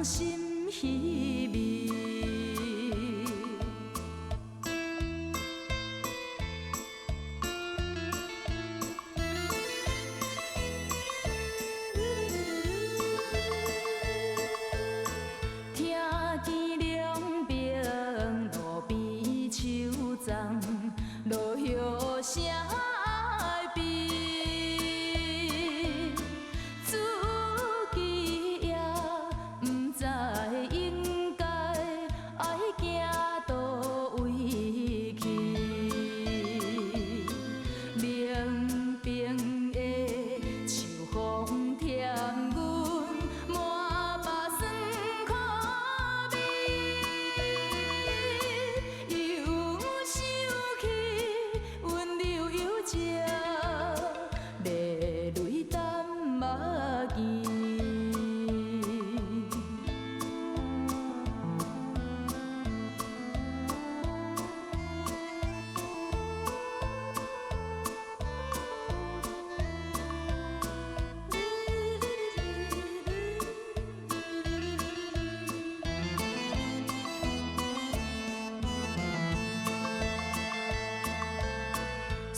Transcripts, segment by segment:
心稀微。听见凉冰路边树丛落叶声会变，自己也不知应该爱行倒位去。冷冰的秋风添阮满目酸苦味，又想起温柔幽静，泪泪淡目镜。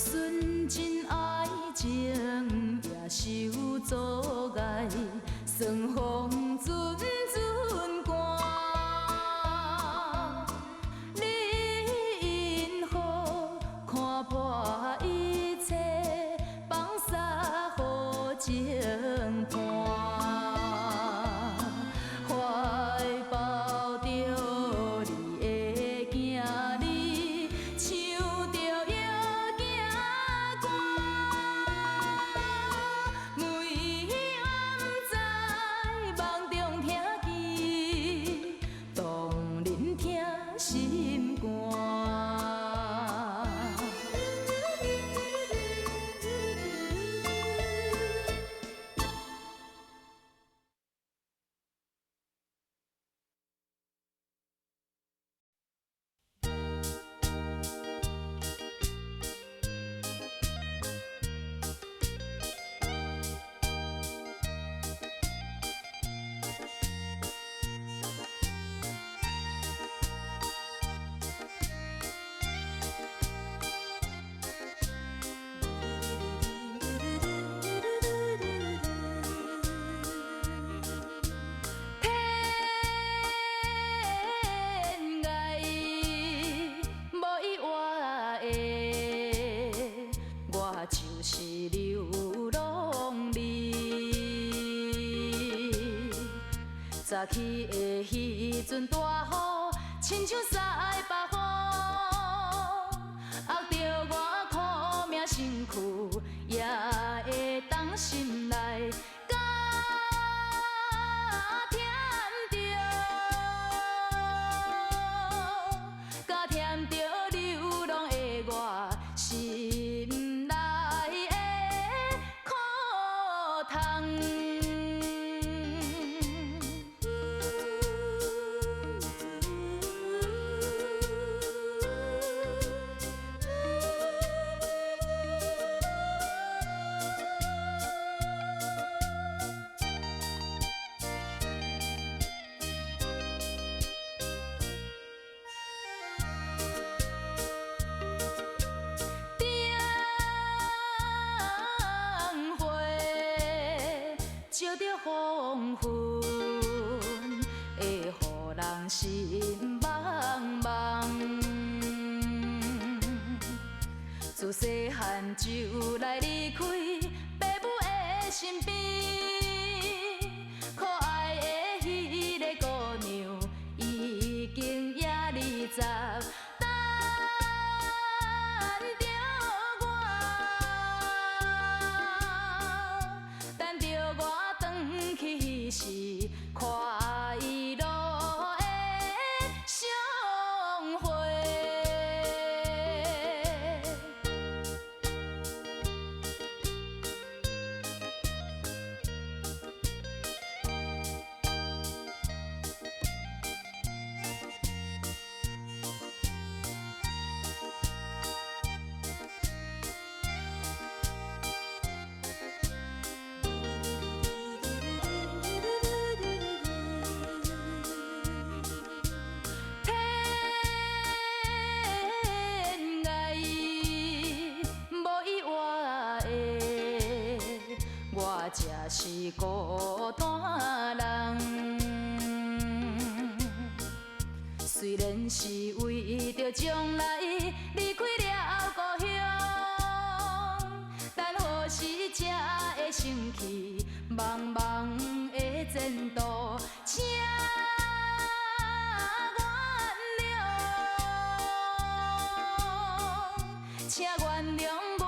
纯真爱情也受阻碍，算风阵阵寒。你因何看破一切，放洒好情伴？怀抱着你的囝儿，唱着约定歌，每暗在梦中听见，动人听心肝。天涯无意外的，我就是流浪儿。早起的迄阵大雨，亲像西北风，压着我苦命身躯，也会动心内。甲添着流浪的我心内的苦痛。才是孤单人。虽然是为着将来离开了故乡，但何时才会想起茫茫的前途？请请原谅我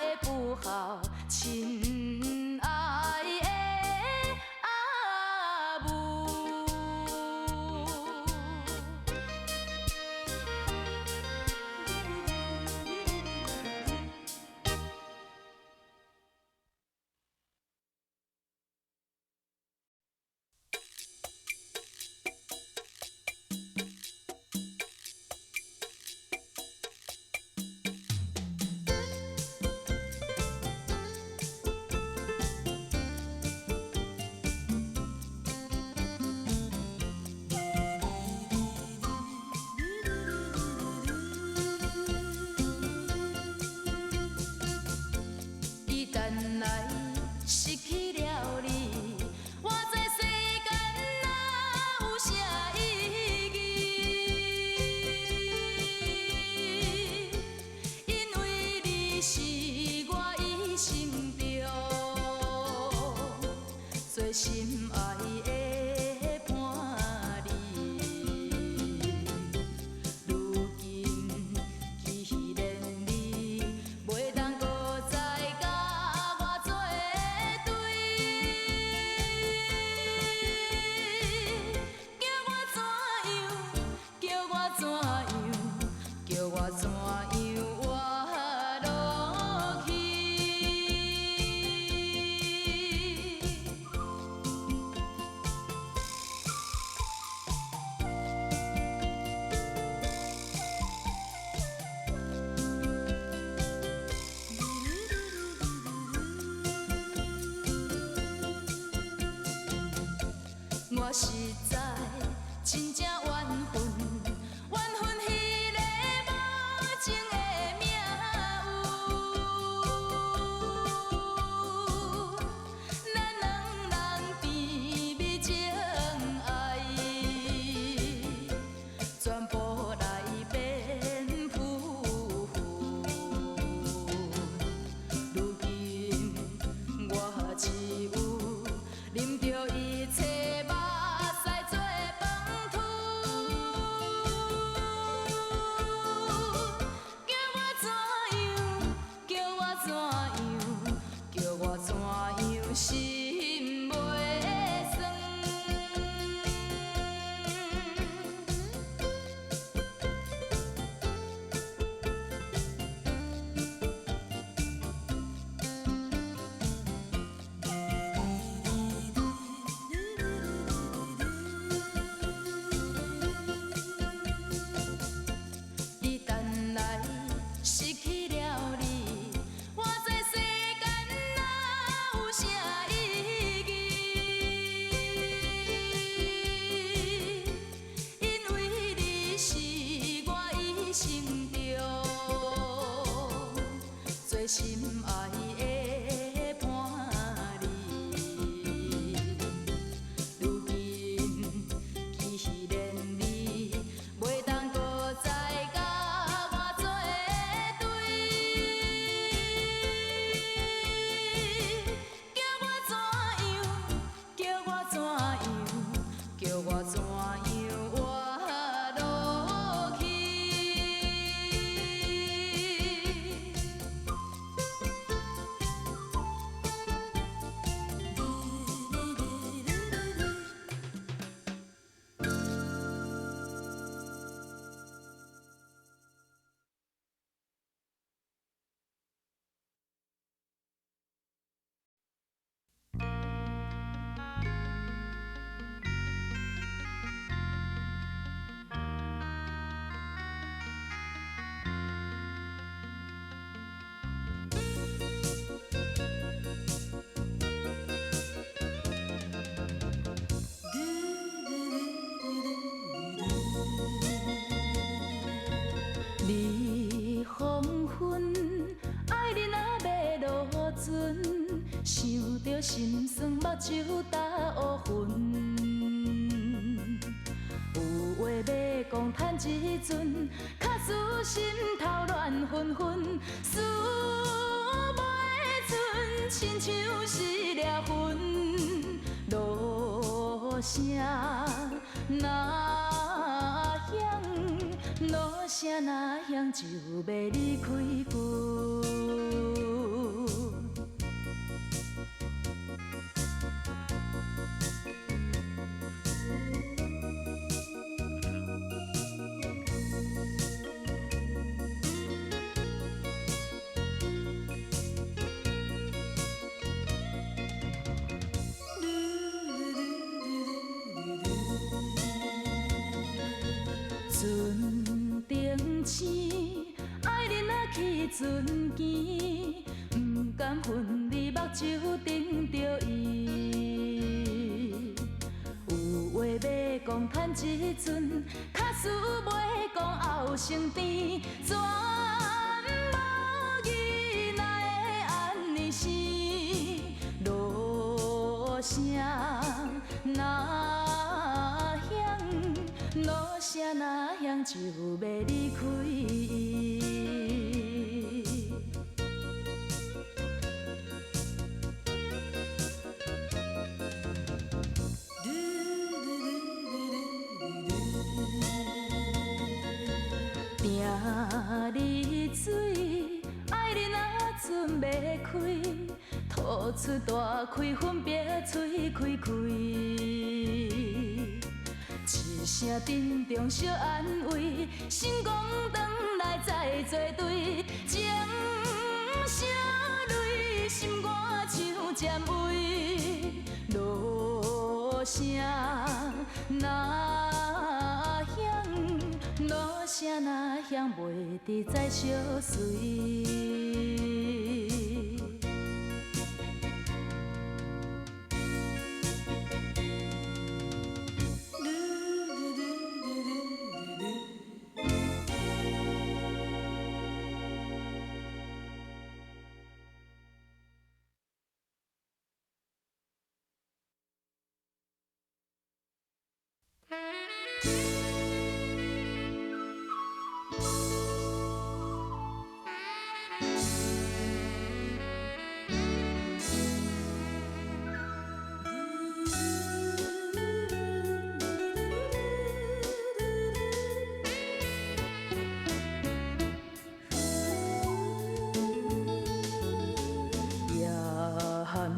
的不孝，亲爱的阿母。心爱的伴侣，如今既然你袂当搁再甲我作对，叫我怎样？叫我怎样？叫我怎样活落去？我实在真正缘分，缘分迄个无情的命运，咱两人甜蜜情爱，全部来变负分。如今我只有啉着一切目屎做饭糰，叫我怎样？叫我怎样？叫我怎样心袂酸？一旦来失去了你，我这世间哪有啥意义？因为你是我一生中最心爱的伴侣。如今既然你袂当搁再甲我作对，叫我怎样？叫我怎样？叫我怎样活落去？你黄昏，爱你若要落船，想着心酸，目睭干乌云。有话要讲趁一阵，卡使心头乱纷纷，思袂剩，亲像失了魂。落声若响，落声若响，就要离开阮。船顶星，爱人仔去船前，不甘分离目睭盯着伊。有话要讲趁一阵，卡使袂讲后生甜，全无意哪会安尼生？落声若响。落声若响，就要离开伊。定日水，爱人仔船要开，吐出大开分别吹开开。一声珍重小安慰，心讲转来再作对，情声泪，心肝像尖位。落声若响，落声若响，袂得再相随。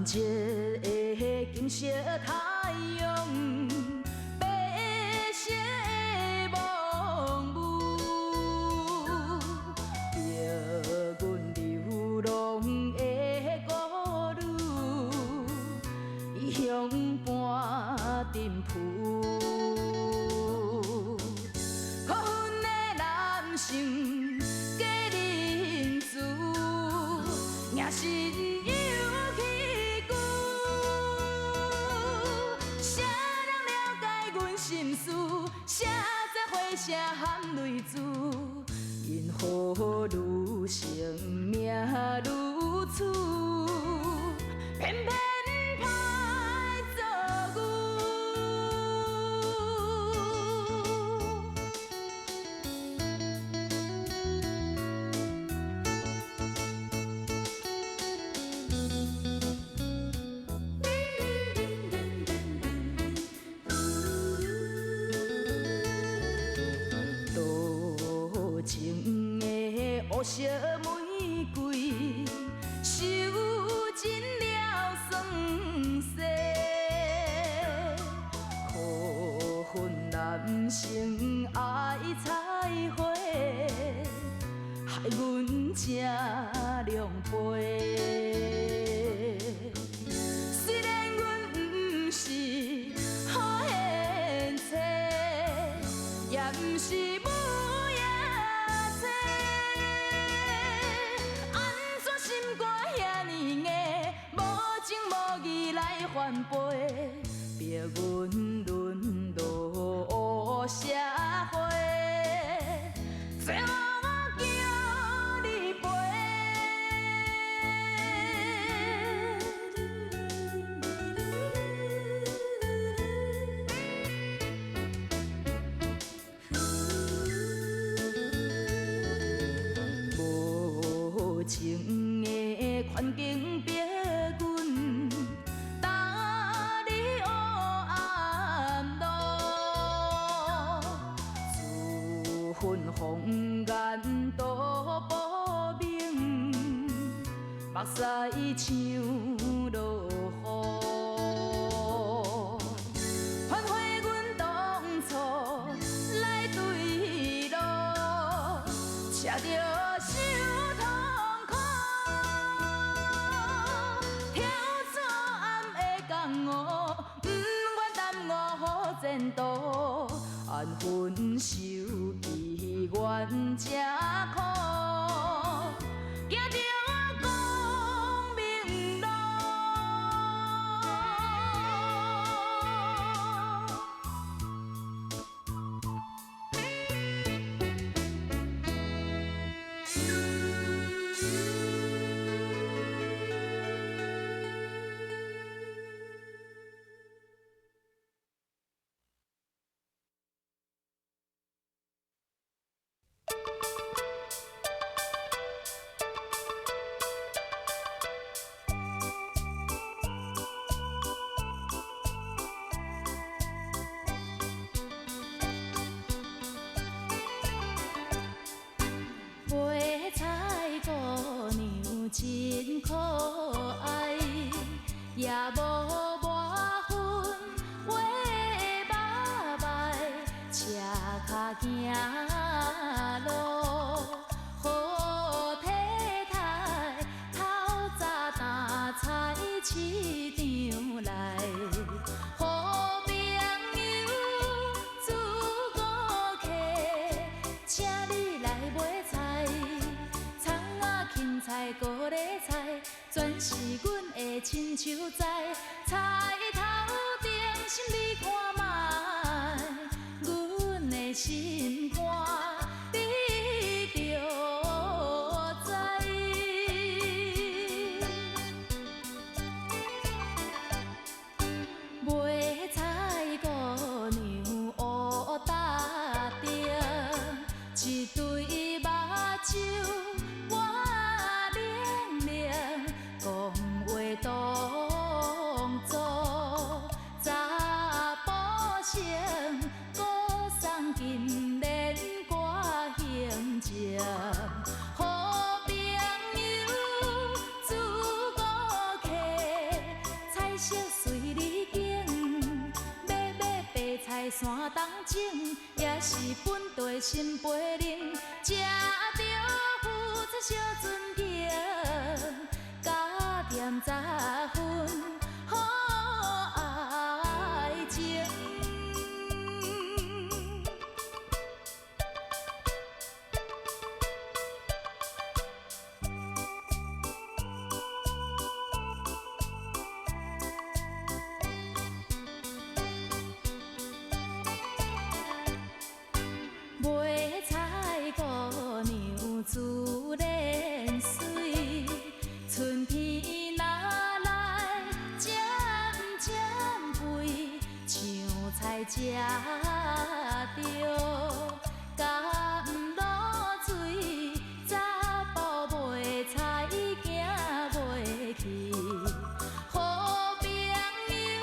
这个金色太阳，白色的梦雾，约阮流浪的孤女，向半阵赴。可恨的男性假认输，硬是。谁在火声含泪珠？因何愈生命愈苦？偏偏歹做黑色玫瑰，收尽了酸涩。可恨男性爱彩花，害阮吃凉杯。虽然阮不是好贤妻，也不是。反背，逼阮沦落社会，最后我叫你买菜姑娘真可爱，也无外分话肉糜，赤脚行路好体态，透早担菜市场来。好朋友自顾客，请你来买菜，葱仔、芹菜、高丽菜，全是阮的亲手栽。菜头顶心你看卖，阮的心肝你着知。买菜姑娘乌搭定，一对目睭我冷冷，讲话当作查甫性，鼓送金莲歌行情。好朋友自顾客，菜色随你拣，买白菜山东种，也是本地新培能，食着富出小尊敬，加添10分好爱情。买菜姑娘自然水，春天若来渐渐肥，香菜食着甘露水，查甫买菜行袂去。好朋友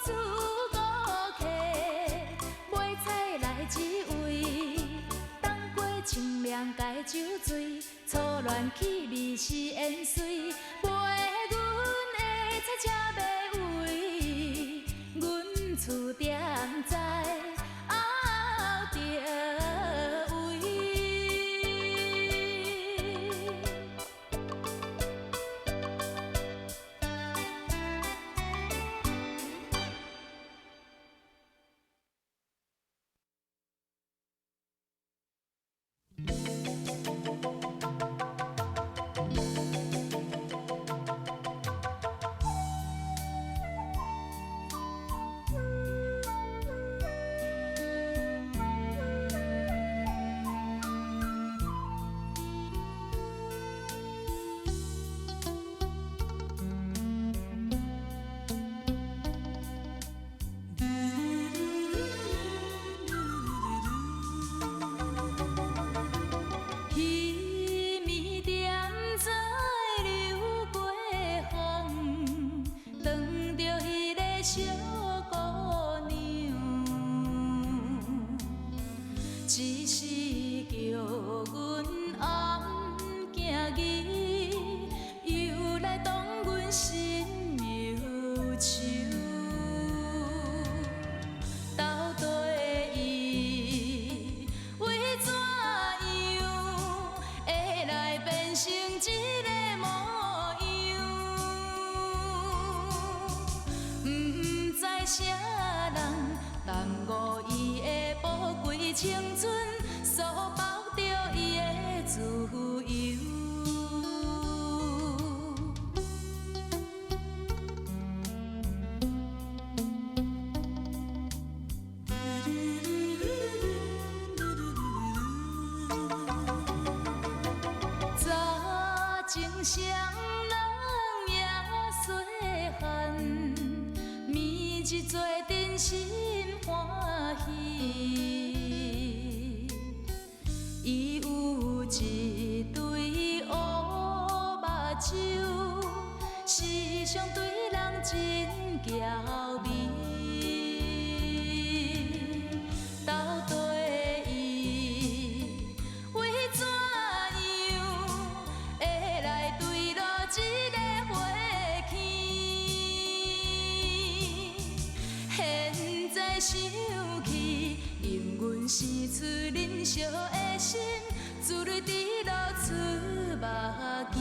自顾客，买菜来一位，冬过清凉解酒醉，初恋气味是烟水，买阮的菜车马位，阮厝店在后着位。彼暝点彩流过风，撞着迄个小姑娘，只是叫阮暗行伊，又来动阮心忧愁。到底伊为怎样会来变成这个模样？不知啥人耽误伊的宝贵青春，束缚着伊的自由。早情双人也细汉，暝日做阵心欢喜。伊一对乌目睭，时常对人真娇媚。到底伊为怎样会来对落一个花期？现在想起，因阮生出恁惜的心，自泪滴落出目镜。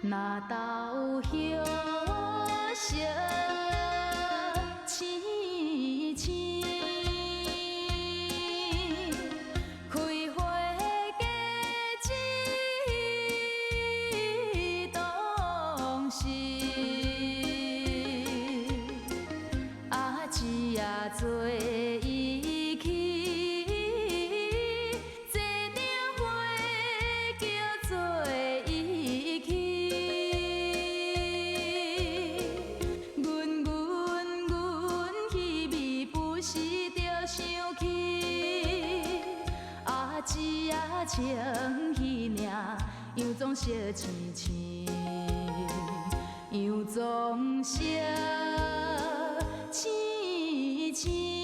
那豆叶色青青，开花结一当时，啊一夜做伊去，这场花叫做伊去。情意命，样总色青青，样总色青青。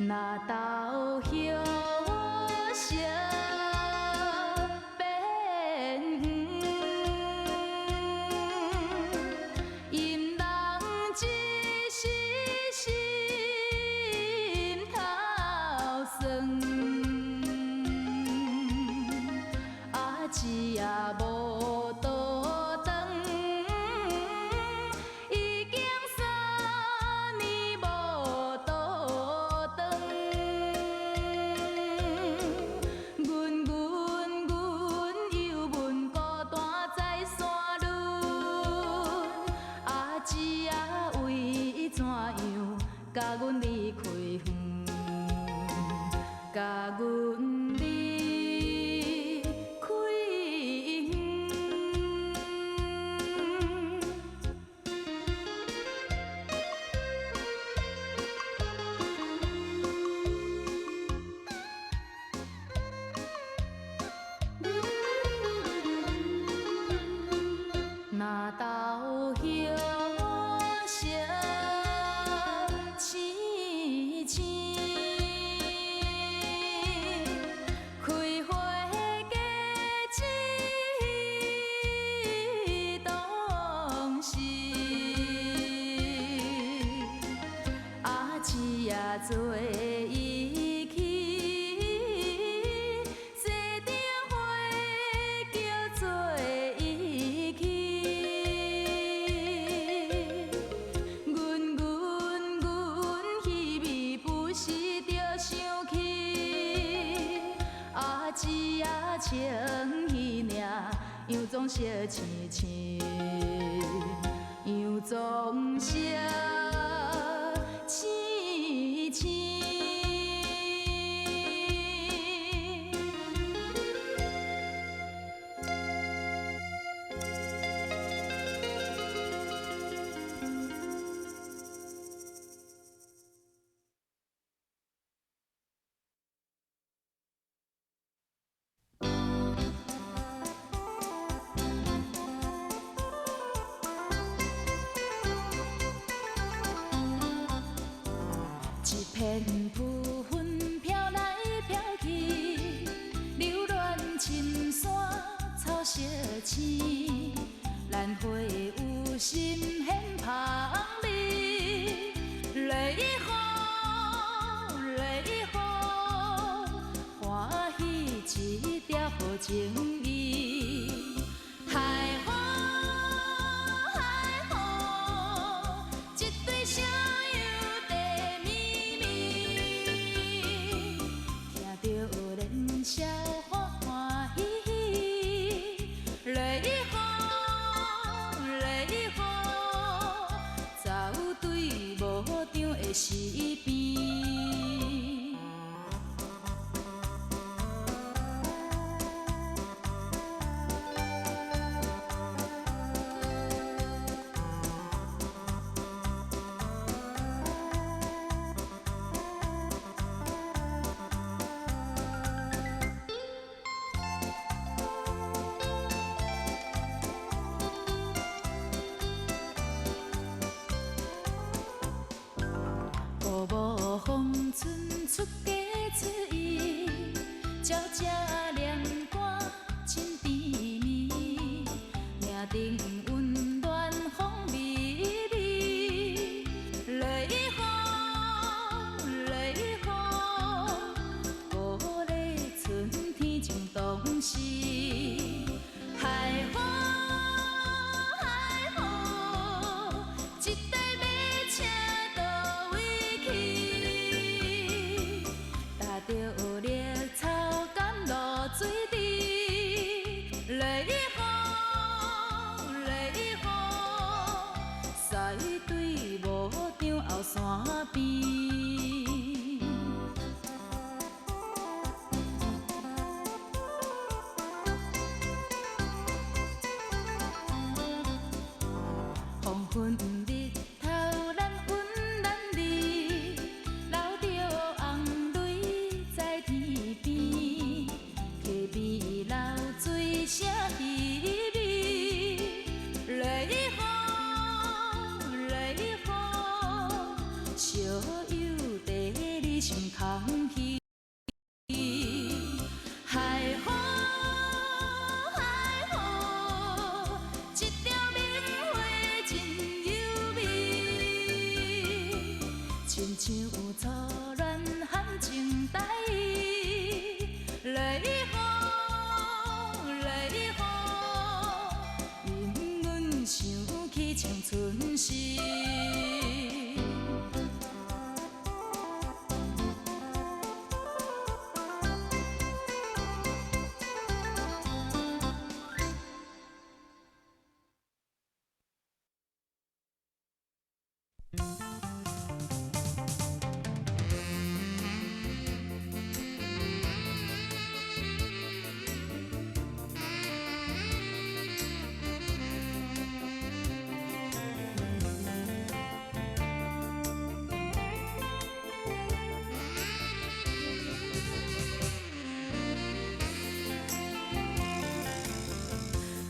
那豆叶总是青青，样总是青青。一片浮云飘来飘去，流乱深山草色青。兰花有心显芳味，雷雨欢喜一条好情意。海风，一对小羊在咪咪，听着连笑欢喜。雷雨走对无常的时边。雾雾风春出家出意，鸟只念歌真甜蜜，命定温暖风微微。雷雨鼓励春天种东西。海风，一台马车倒位去，踏着绿草甘露水滴。雷雨驶对无常后山边。黄昏日头，咱温咱离，流着红泪在天边，溪边流水声稀微。雷雨小友在你心空虚。海风，一条明花真优美，亲像初恋含情带意。雷雨引阮想起青春时。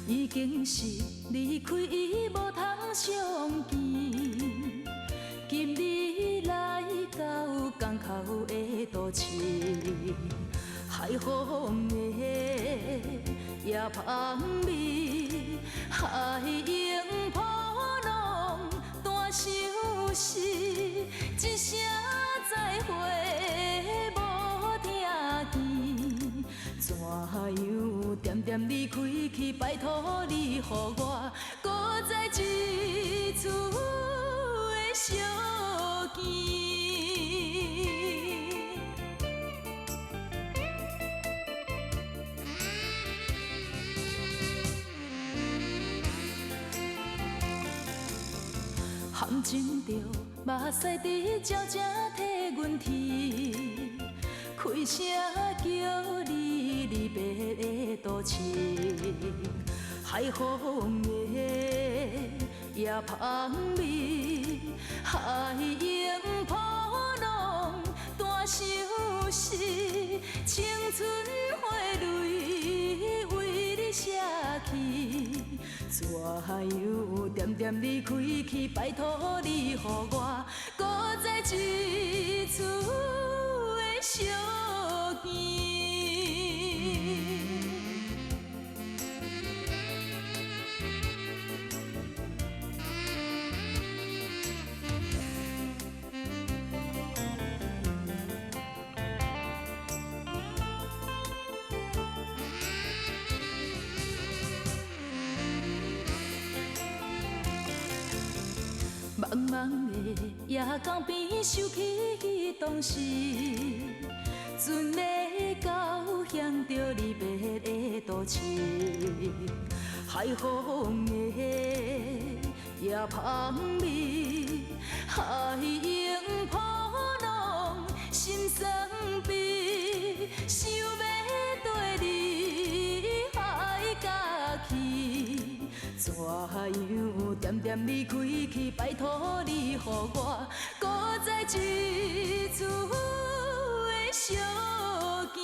已经是离开伊无通相见，今日来到港口的都市，海风的夜芳味，海涌波浪单相思，一声再会无听见，怎样点点离开去，拜托你，予我搁再一次的相见。含情着目屎滴鸟正替阮啼，开声叫你，离别的多情，海风的夜芳味，海涌波浪大相思，青春花蕊为你舍去。怎样点点离开去？拜托你，予我搁再一次的相见。茫茫的夜江边，想起当时，船要到乡着离别的多情，海风的夜芳味，海涌波浪心酸悲，想要跟你海角去。怎样点点离开去？拜托你，予我搁再一次的相见。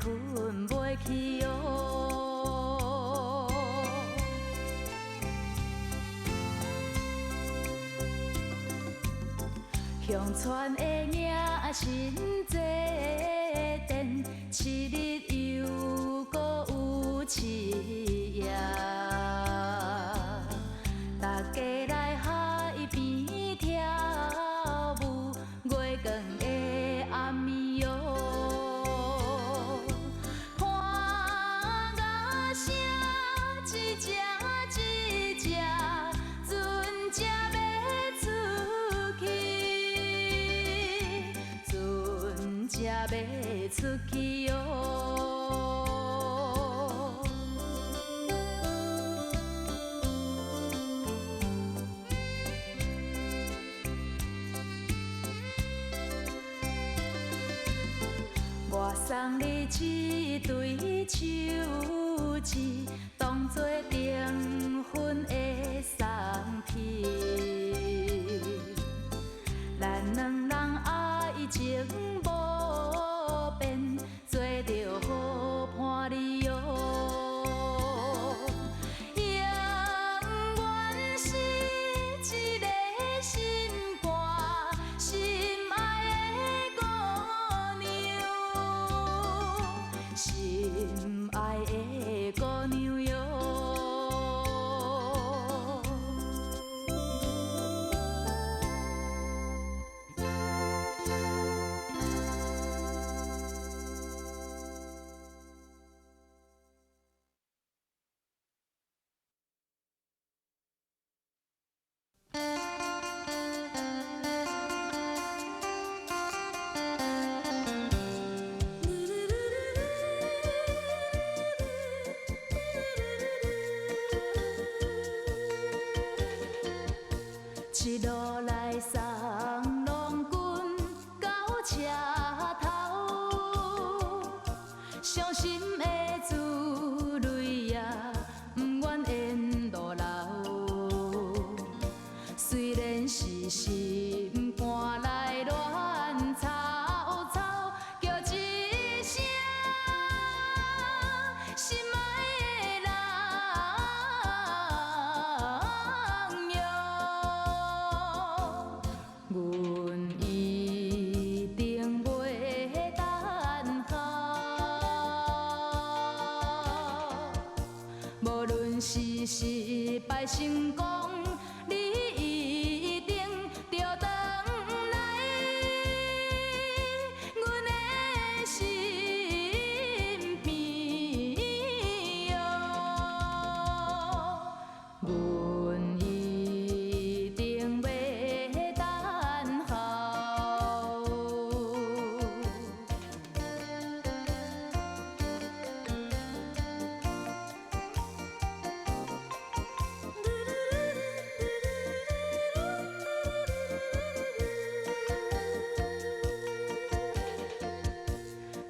困袂去哦。乡村的影真多电，七日又搁有七夜，大家来海边跳舞，月光的暗暝哦，欢乐声一只一只，船才要出去，船才要出去哦。我送你一对手指，当作订婚的送品。咱两人爱情无变，做着好伴侣哦。永远是一个心肝心爱的姑娘，心爱的姑娘哟。一路来送郎君到车头，伤心的珠泪也不愿沿路流。虽然是心肝来乱吵吵，叫一声心爱的人哟。阮一定袂等候，无论是失败成功，你一定着回来阮的身边哟。阮一定袂等候。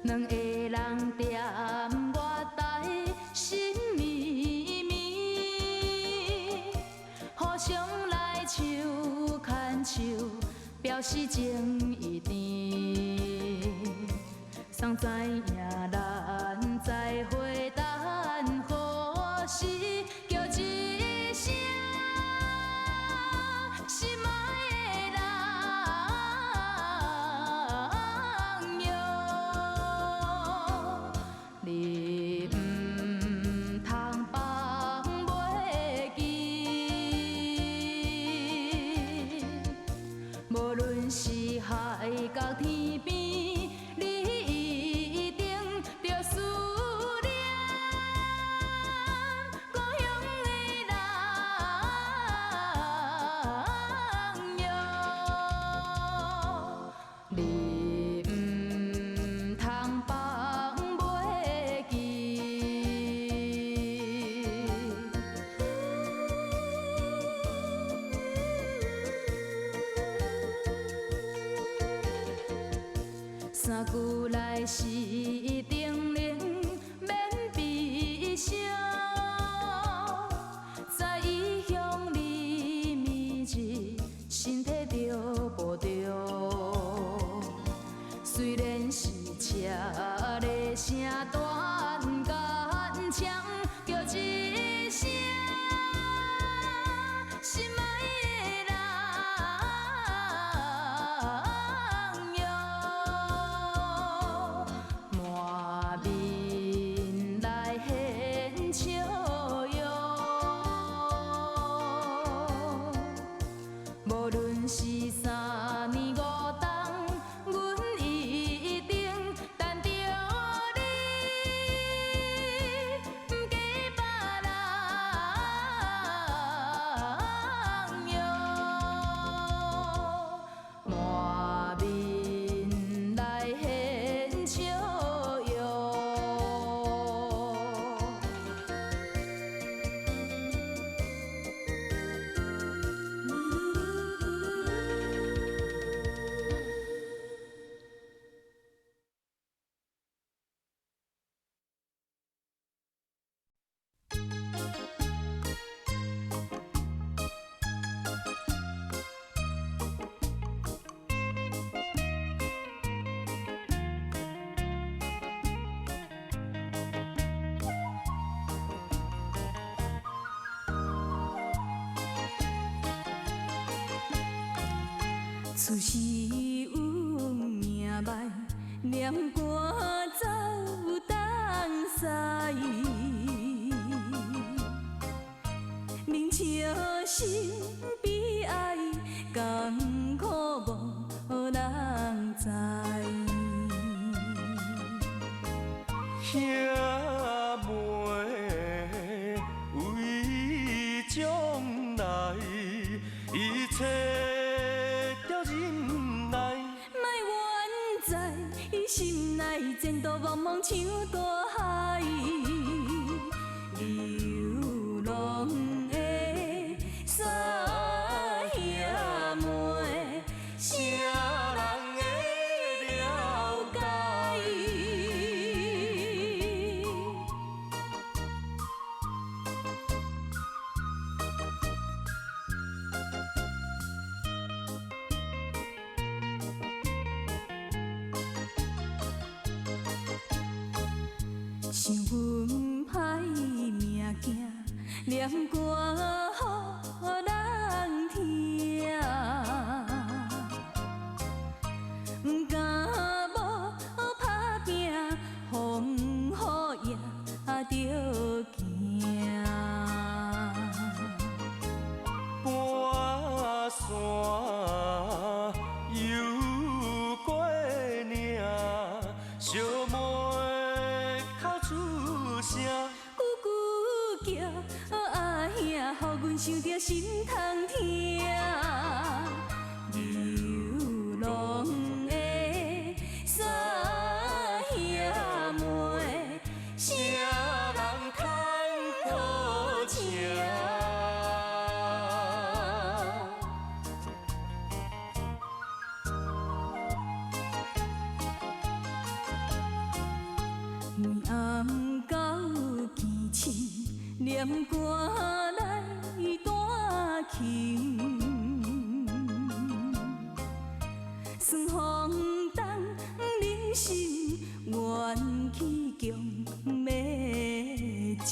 两个人踮我台心绵绵，互相来手牵手，表示情意甜。谁知影咱再会等何时，叫一声心爱的人哟。你唔通放袂记，无论是海角天边，你一定着思念故乡的人哟。你唔通放袂记。三句来是定能免悲伤，在异乡里面日，身体着无着。虽然是车的声出世有命歹，念歌走东西。人笑心悲哀，艰苦无人知。兄妹为将来，一切着忍耐。莫怨在伊心内前途茫茫像大海，流浪的山兄妹，啥人会了解？想阮歹命行，念歌予人听，不敢无打拼，风雨也着行。半山又过岭，小妹哭出声。咕咕叫阿兄，予阮想着心痛疼。流浪的山兄妹，啥人通好情？每暗到天晴，念歌来弹琴，算风东人心，怨气强要尽。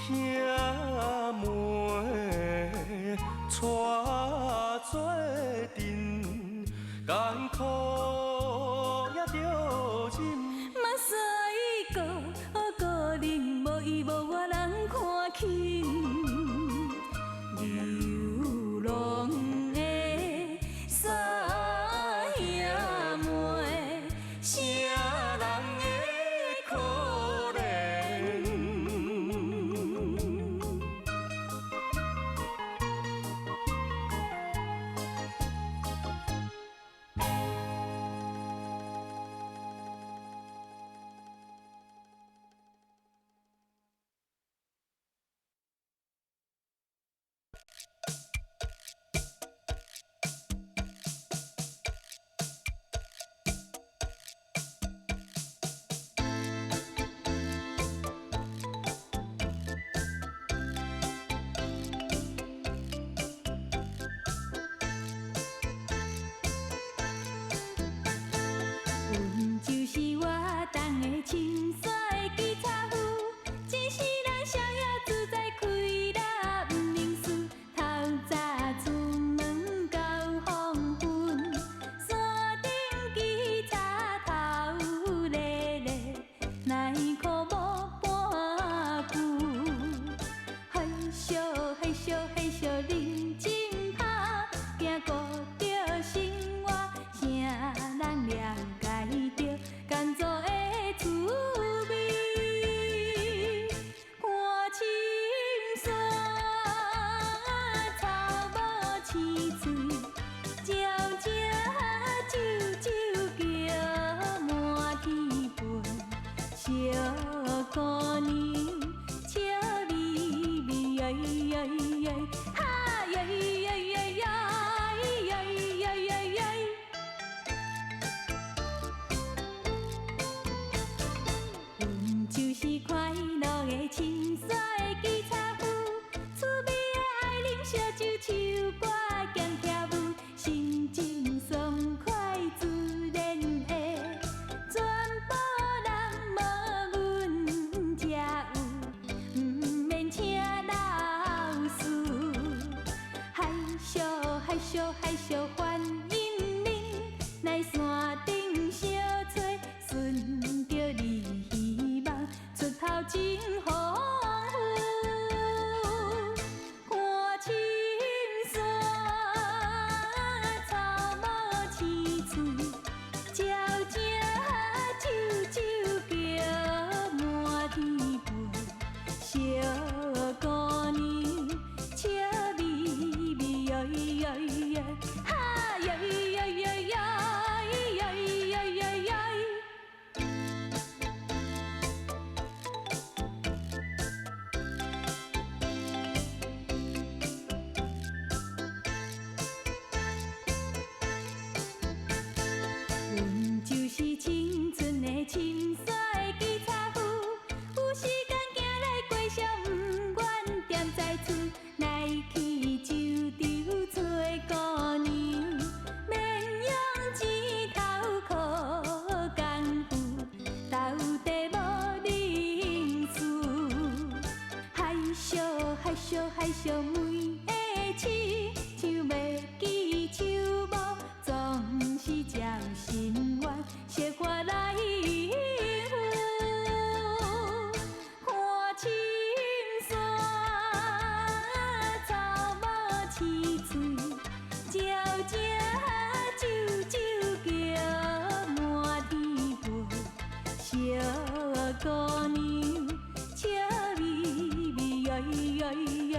兄妹带做阵，艰苦也着忍。嘛使个人无依无我人看轻。害羞欢迎恁来山顶相找，顺着你希望出头前方。害羞每个市，像要记手舞，总是照心愿，小可来应付。看青山草木青翠，鸟声啾啾叫满天飞，小姑娘笑眯眯呀呀呀。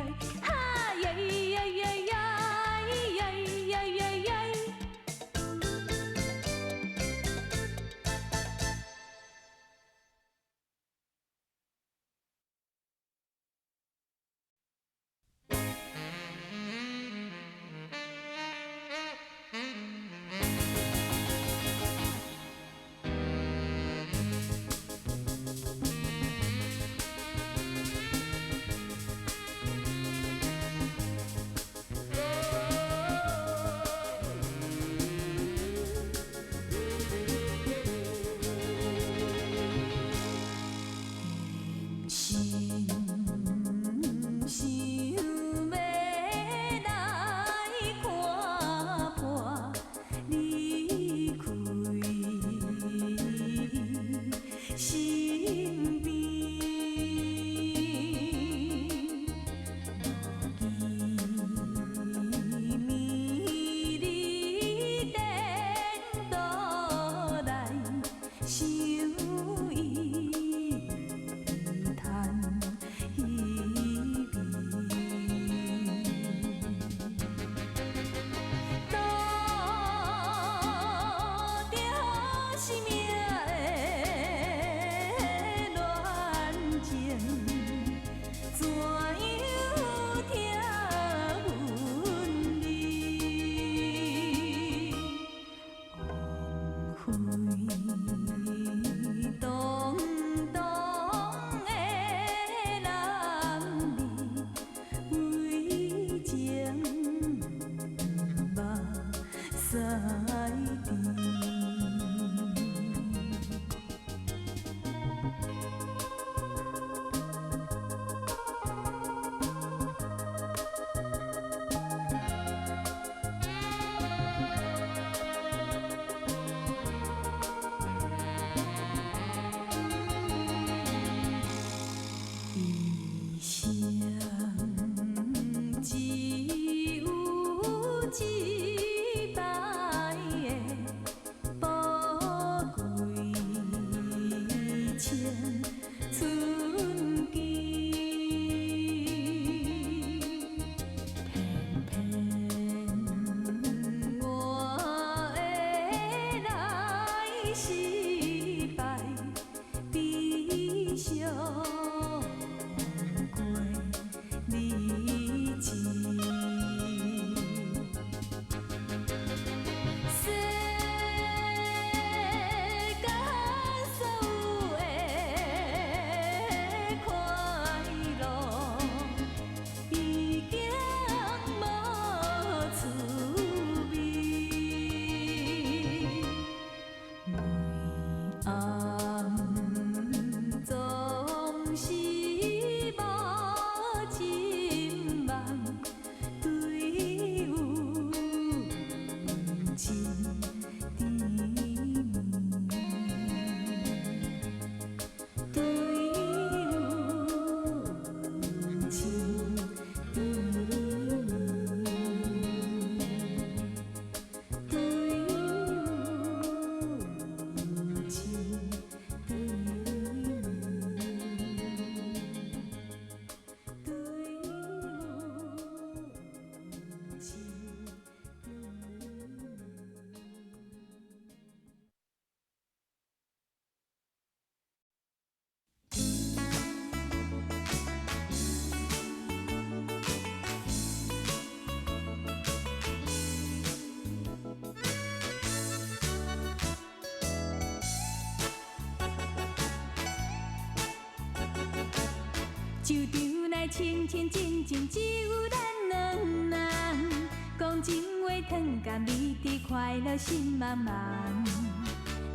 酒场内清清静静，只有咱两人。讲情话，糖甲蜜甜，快乐心茫茫。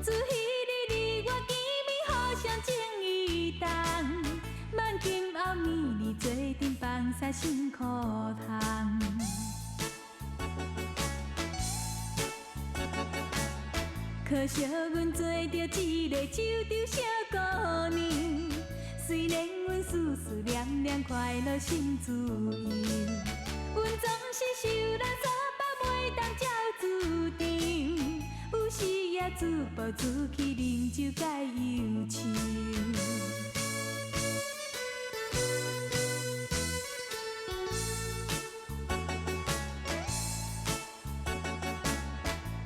自彼日你我见面，互相情意重。万金后暝你做阵放洒心苦痛。可惜阮做着一个酒场小姑娘，虽然阮思思念念，快乐心自由。阮总是受人所绑，袂当照注定。有时也自暴自弃，啉酒解忧愁。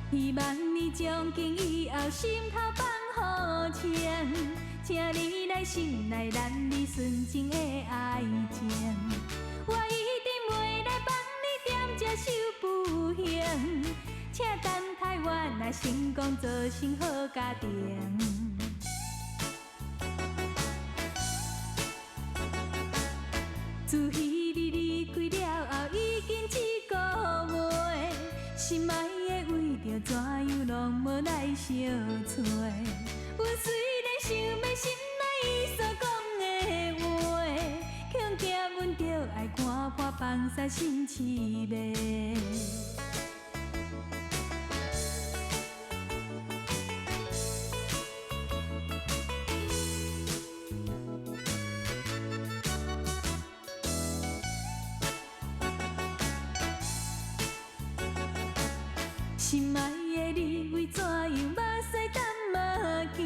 希望你从今以后心头放好情，请你来信赖咱你纯情的爱情。我一定袂来帮你踮遮受不幸，请等待我若成功做成好家庭。自彼日离开了后，已经一个月，心爱的为着怎样拢无来相找。阮虽然想要心内伊所讲的话，恐惊阮着爱看破放洒心凄迷。心爱的你为怎样目屎淡目见？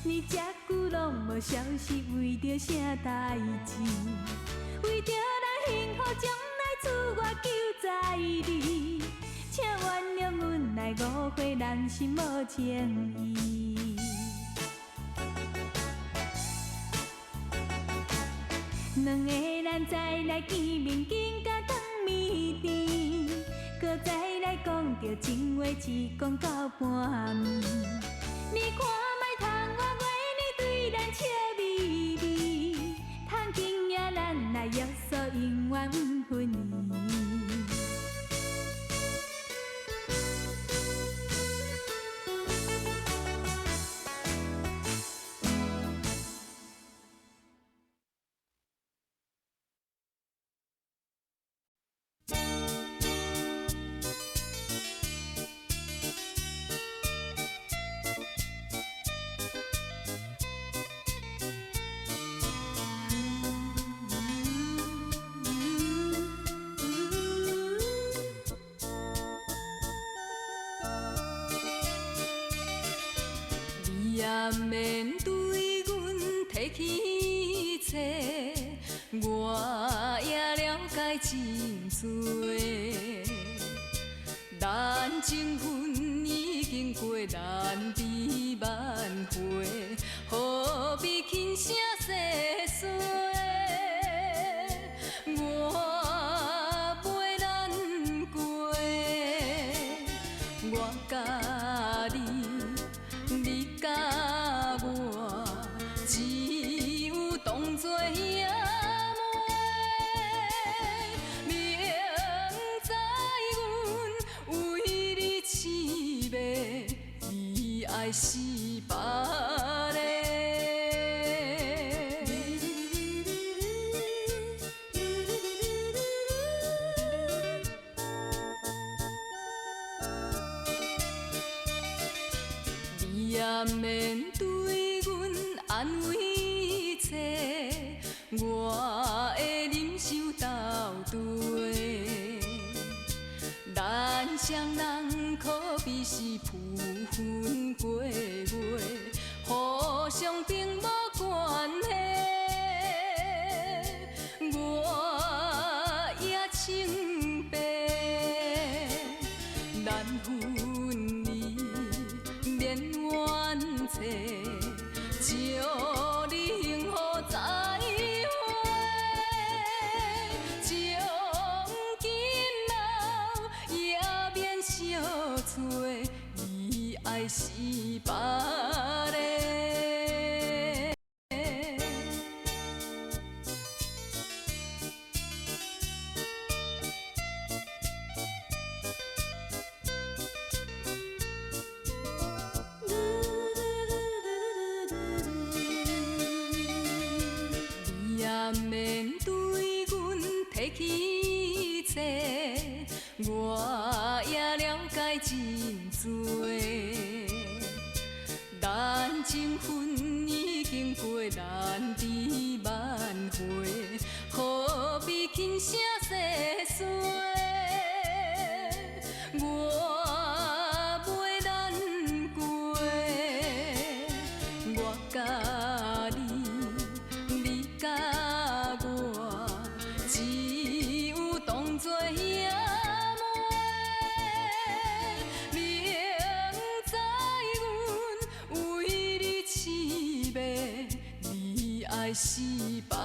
你这久拢无消息，为着啥代志？为着咱幸福将来厝，我求在你，请原谅阮来误会人心无情义。两个人再来见面，更加当暝甜。搁再来讲着情话，只讲到半暝。你看卖通我话，你对咱笑眯眯，通经也咱来约束，永远不分离。也免对阮提起切，我也了解真多。咱情分已经过难比万回，何必轻声细碎？我袂难过，我甲你，你甲我，只有当作兄妹。明知阮为你痴迷，你爱是别个。你也免对阮安慰切，我的忍受斗对。咱双人可比是浮云过月，互相并无关系。我也清白，咱分离免怨切，祝你幸福再会。从今后也免相找，你爱是别个。情分已经过咱知万回，何必轻声细说？我袂难过，我甲你，你甲我，只有当作兄妹。明知阮为你痴迷，你爱是别。